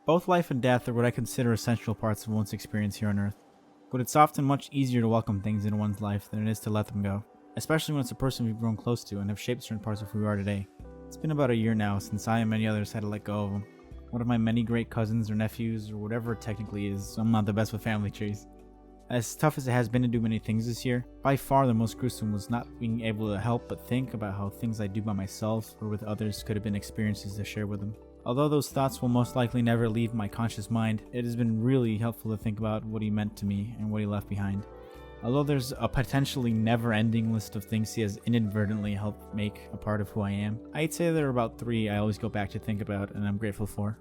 Both life and death are what I consider essential parts of one's experience here on Earth, but it's often much easier to welcome things into one's life than it is to let them go, especially when it's a person we've grown close to and have shaped certain parts of who we are today. It's been about a year now since I and many others had to let go of them. One of my many great cousins or nephews, or whatever it technically is. I'm not the best with family trees. As tough as it has been to do many things this year, by far the most gruesome was not being able to help but think about how things I do by myself or with others could have been experiences to share with them. Although those thoughts will most likely never leave my conscious mind, it has been really helpful to think about what he meant to me and what he left behind. Although there's a potentially never-ending list of things he has inadvertently helped make a part of who I am, I'd say there are about 3 I always go back to think about and I'm grateful for.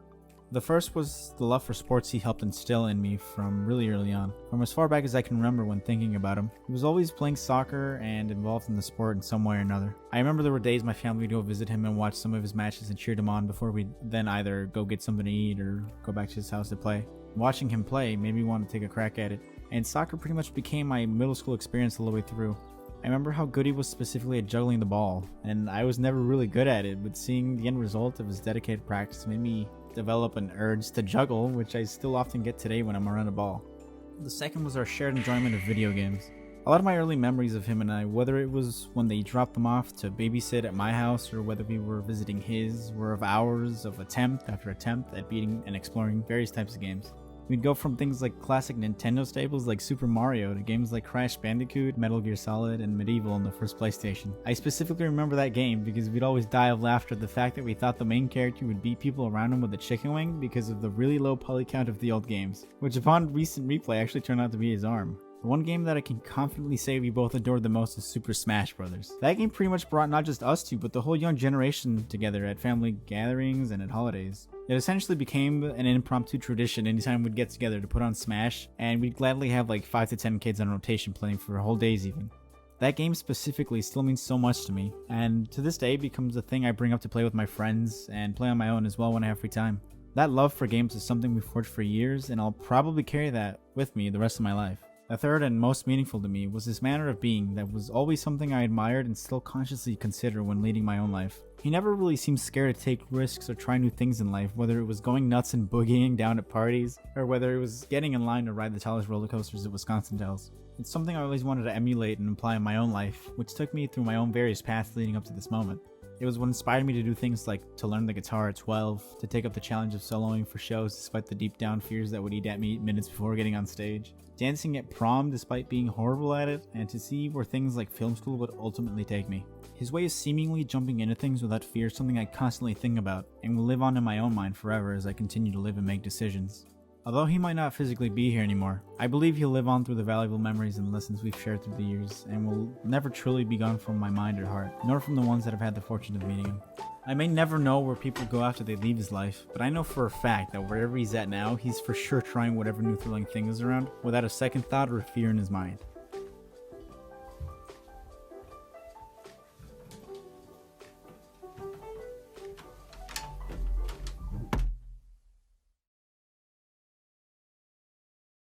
The first was the love for sports he helped instill in me from really early on. From as far back as I can remember when thinking about him, he was always playing soccer and involved in the sport in some way or another. I remember there were days my family would go visit him and watch some of his matches and cheered him on before we'd then either go get something to eat or go back to his house to play. Watching him play made me want to take a crack at it, and soccer pretty much became my middle school experience all the way through. I remember how good he was specifically at juggling the ball, and I was never really good at it, but seeing the end result of his dedicated practice made me develop an urge to juggle, which I still often get today when I'm around a ball. The second was our shared enjoyment of video games. A lot of my early memories of him and I, whether it was when they dropped them off to babysit at my house or whether we were visiting his, were of hours of attempt after attempt at beating and exploring various types of games. We'd go from things like classic Nintendo staples like Super Mario to games like Crash Bandicoot, Metal Gear Solid, and Medieval on the first PlayStation. I specifically remember that game because we'd always die of laughter at the fact that we thought the main character would beat people around him with a chicken wing because of the really low poly count of the old games, which upon recent replay actually turned out to be his arm. The one game that I can confidently say we both adored the most is Super Smash Bros. That game pretty much brought not just us two, but the whole young generation together at family gatherings and at holidays. It essentially became an impromptu tradition anytime we'd get together to put on Smash, and we'd gladly have like 5 to 10 kids on rotation playing for whole days even. That game specifically still means so much to me, and to this day becomes a thing I bring up to play with my friends and play on my own as well when I have free time. That love for games is something we've forged for years, and I'll probably carry that with me the rest of my life. The third and most meaningful to me was his manner of being that was always something I admired and still consciously consider when leading my own life. He never really seemed scared to take risks or try new things in life, whether it was going nuts and boogieing down at parties, or whether it was getting in line to ride the tallest roller coasters at Wisconsin Dells. It's something I always wanted to emulate and apply in my own life, which took me through my own various paths leading up to this moment. It was what inspired me to do things like to learn the guitar at 12, to take up the challenge of soloing for shows despite the deep down fears that would eat at me minutes before getting on stage, dancing at prom despite being horrible at it, and to see where things like film school would ultimately take me. His way of seemingly jumping into things without fear is something I constantly think about, and will live on in my own mind forever as I continue to live and make decisions. Although he might not physically be here anymore, I believe he'll live on through the valuable memories and lessons we've shared through the years, and will never truly be gone from my mind or heart, nor from the ones that have had the fortune of meeting him. I may never know where people go after they leave his life, but I know for a fact that wherever he's at now, he's for sure trying whatever new thrilling thing is around, without a second thought or a fear in his mind.